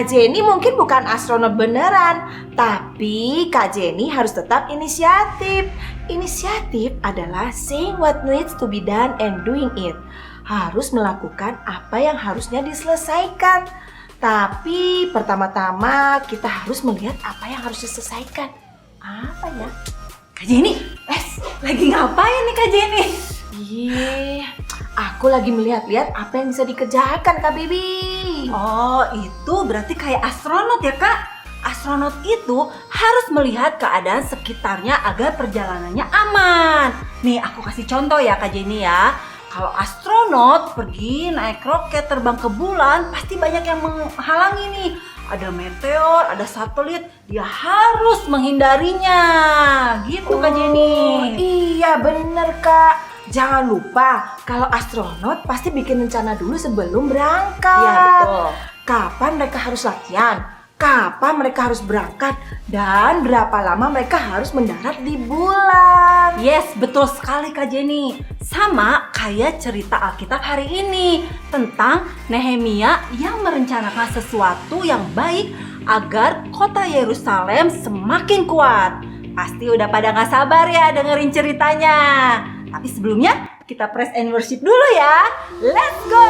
Kak Jenny mungkin bukan astronot beneran, tapi Kak Jenny harus tetap inisiatif. Inisiatif adalah saying what needs to be done and doing it. Harus melakukan apa yang harusnya diselesaikan. Tapi pertama-tama kita harus melihat apa yang harus diselesaikan. Apa ya? Kak Jenny, lagi ngapain nih Kak Jenny? Aku lagi melihat-lihat apa yang bisa dikerjakan Kak Bibi. Oh, itu berarti kayak astronot ya Kak? Astronot itu harus melihat keadaan sekitarnya agar perjalanannya aman. Nih aku kasih contoh ya Kak Jenny ya. Kalau astronot pergi naik roket terbang ke bulan, pasti banyak yang menghalangi nih. Ada meteor, ada satelit, dia harus menghindarinya. Gitu Kak Jenny. Iya bener Kak. Jangan lupa kalau astronot pasti bikin rencana dulu sebelum berangkat. Iya betul. Kapan mereka harus latihan? Kapan mereka harus berangkat? Dan berapa lama mereka harus mendarat di bulan? Yes, betul sekali Kak Jenny. Sama kayak cerita Alkitab hari ini tentang Nehemia yang merencanakan sesuatu yang baik agar kota Yerusalem semakin kuat. Pasti udah pada gak sabar ya dengerin ceritanya. Tapi sebelumnya kita praise and worship dulu ya. Let's go!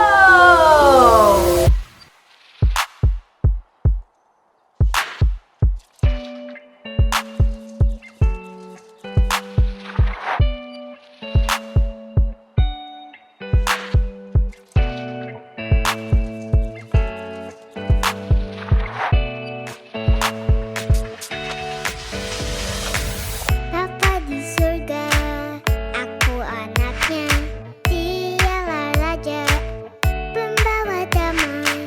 Anaknya, dialah raja, pembawa damai.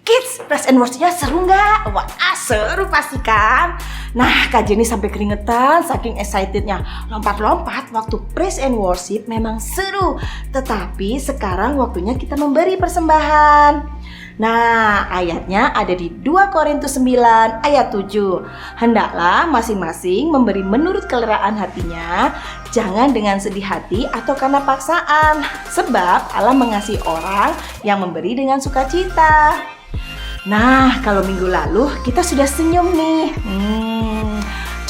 Kids, praise and worship-nya seru nggak? Wah, seru pasti kan? Nah, Kak Jenny sampai keringetan saking excitednya. Lompat-lompat waktu praise and worship memang seru. Tetapi sekarang waktunya kita memberi persembahan. Nah, ayatnya ada di 2 Korintus 9 ayat 7. Hendaklah masing-masing memberi menurut keleraan hatinya, jangan dengan sedih hati atau karena paksaan. Sebab Allah mengasihi orang yang memberi dengan sukacita. Nah, kalau minggu lalu kita sudah senyum nih.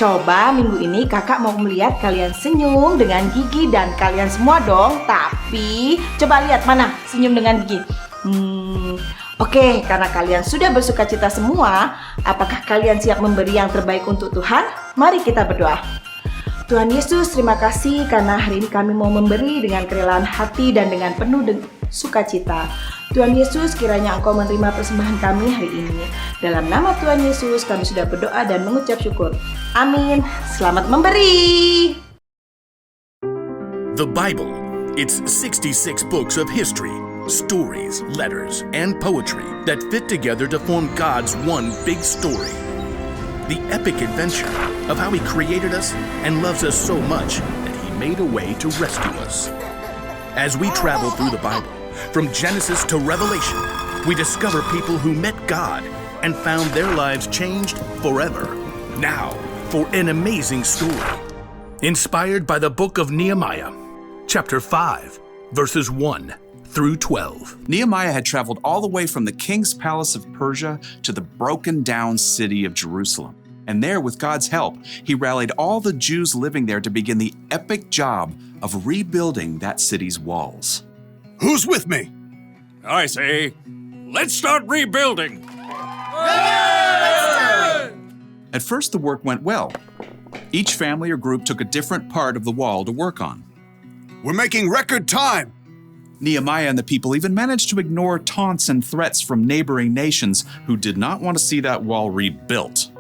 Coba minggu ini kakak mau melihat kalian senyum dengan gigi dan kalian semua dong. Tapi coba lihat mana senyum dengan gigi. Oke, karena kalian sudah bersukacita semua, apakah kalian siap memberi yang terbaik untuk Tuhan? Mari kita berdoa. Tuhan Yesus, terima kasih karena hari ini kami mau memberi dengan kerelaan hati dan dengan penuh sukacita. Tuhan Yesus, kiranya Engkau menerima persembahan kami hari ini. Dalam nama Tuhan Yesus, kami sudah berdoa dan mengucap syukur. Amin. Selamat memberi. The Bible. It's 66 books of history, stories, letters, and poetry that fit together to form God's one big story. The epic adventure of how He created us and loves us so much that He made a way to rescue us. As we travel through the Bible, from Genesis to Revelation, we discover people who met God and found their lives changed forever. Now, for an amazing story. Inspired by the book of Nehemiah, chapter 5, verses 1 through 12. Nehemiah had traveled all the way from the king's palace of Persia to the broken down city of Jerusalem. And there, with God's help, he rallied all the Jews living there to begin the epic job of rebuilding that city's walls. Who's with me? I say, let's start rebuilding. At first, the work went well. Each family or group took a different part of the wall to work on. We're making record time. Nehemiah and the people even managed to ignore taunts and threats from neighboring nations who did not want to see that wall rebuilt.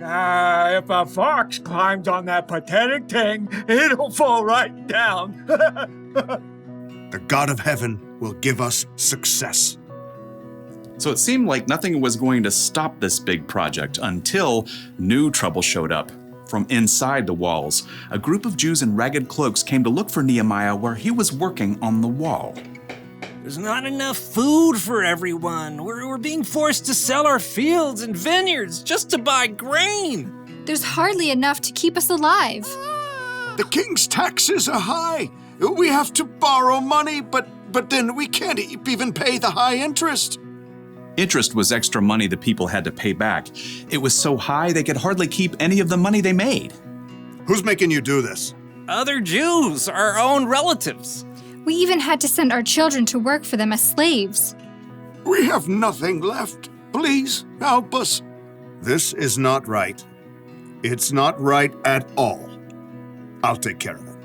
If a fox climbs on that pathetic thing, it'll fall right down. The God of heaven will give us success. So it seemed like nothing was going to stop this big project until new trouble showed up. From inside the walls, a group of Jews in ragged cloaks came to look for Nehemiah where he was working on the wall. There's not enough food for everyone. We're being forced to sell our fields and vineyards just to buy grain. There's hardly enough to keep us alive. The king's taxes are high. We have to borrow money, but then we can't even pay the high interest. Interest was extra money the people had to pay back. It was so high they could hardly keep any of the money they made. Who's making you do this? Other Jews, our own relatives. We even had to send our children to work for them as slaves. We have nothing left. Please help us. This is not right. It's not right at all. I'll take care of it.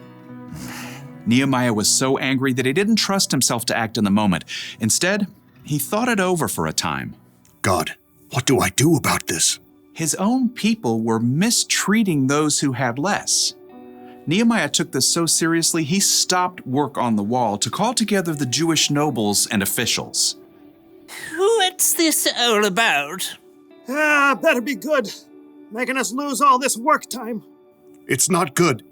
Nehemiah was so angry that he didn't trust himself to act in the moment. Instead, he thought it over for a time. God, what do I do about this? His own people were mistreating those who had less. Nehemiah took this so seriously, he stopped work on the wall to call together the Jewish nobles and officials. What's this all about? Better be good. Making us lose all this work time. It's not good.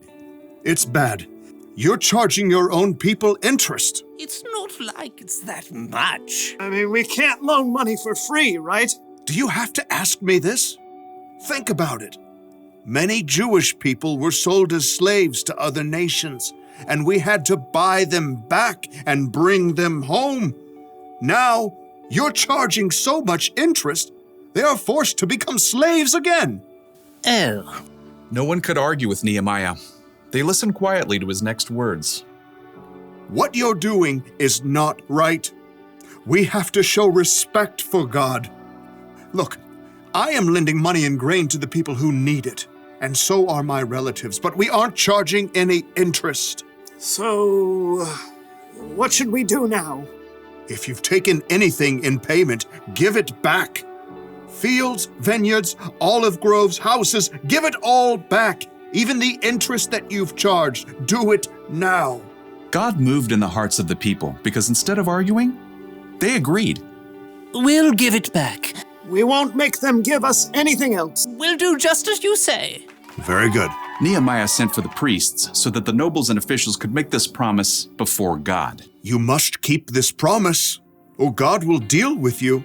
It's bad. You're charging your own people interest. It's not like it's that much. I mean, we can't loan money for free, right? Do you have to ask me this? Think about it. Many Jewish people were sold as slaves to other nations, and we had to buy them back and bring them home. Now, you're charging so much interest, they are forced to become slaves again. Oh. No one could argue with Nehemiah. They listened quietly to his next words. What you're doing is not right. We have to show respect for God. Look, I am lending money and grain to the people who need it, and so are my relatives, but we aren't charging any interest. So, what should we do now? If you've taken anything in payment, give it back. Fields, vineyards, olive groves, houses, give it all back. Even the interest that you've charged, do it now. God moved in the hearts of the people because instead of arguing, they agreed. We'll give it back. We won't make them give us anything else. We'll do just as you say. Very good. Nehemiah sent for the priests so that the nobles and officials could make this promise before God. You must keep this promise, or God will deal with you.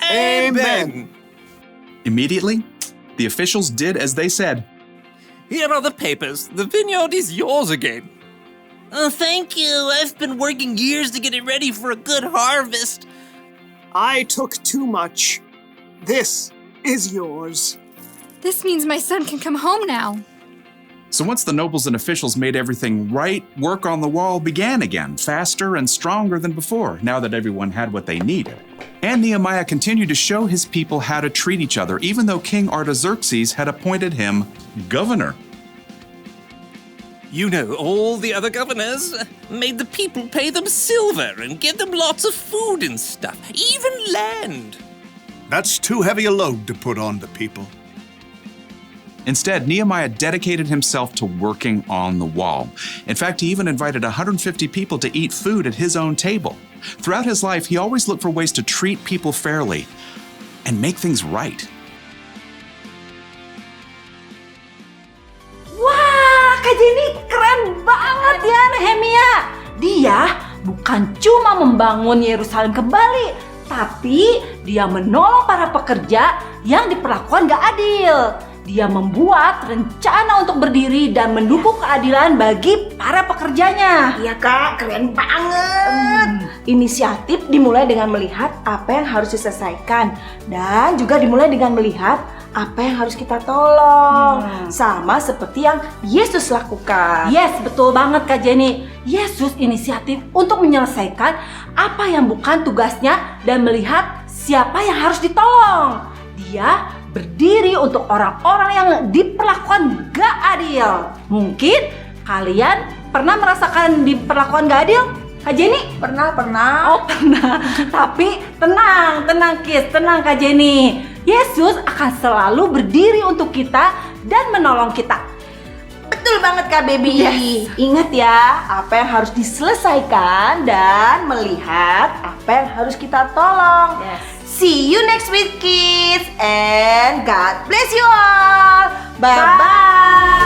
Amen. Immediately, the officials did as they said. Here are the papers. The vineyard is yours again. Oh, thank you. I've been working years to get it ready for a good harvest. I took too much. This is yours. This means my son can come home now. So once the nobles and officials made everything right, work on the wall began again, faster and stronger than before, now that everyone had what they needed. And Nehemiah continued to show his people how to treat each other, even though King Artaxerxes had appointed him governor. You know, all the other governors made the people pay them silver and give them lots of food and stuff, even land. That's too heavy a load to put on the people. Instead, Nehemiah dedicated himself to working on the wall. In fact, he even invited 150 people to eat food at his own table. Throughout his life, he always looked for ways to treat people fairly and make things right. Wah, Kak Jenny keren banget ya Nehemia. Dia bukan cuma membangun Yerusalem kembali, tapi dia menolong para pekerja yang diperlakukan gak adil. Dia membuat rencana untuk berdiri dan mendukung keadilan bagi para pekerjanya. Iya Kak, keren banget. Inisiatif dimulai dengan melihat apa yang harus diselesaikan dan juga dimulai dengan melihat apa yang harus kita tolong. Sama seperti yang Yesus lakukan. Yes, betul banget Kak Jenny. Yesus inisiatif untuk menyelesaikan apa yang bukan tugasnya dan melihat siapa yang harus ditolong. Dia berdiri untuk orang-orang yang diperlakukan gak adil. Mungkin kalian pernah merasakan diperlakukan gak adil? Kak Jenny? Pernah. Oh pernah. Tapi tenang Kids, tenang Kak Jenny. Yesus akan selalu berdiri untuk kita dan menolong kita. Betul banget Kak Baby. Yes. Ingat ya, apa yang harus diselesaikan dan melihat apa yang harus kita tolong. Yes. See you next week kids and God bless you all. Bye bye.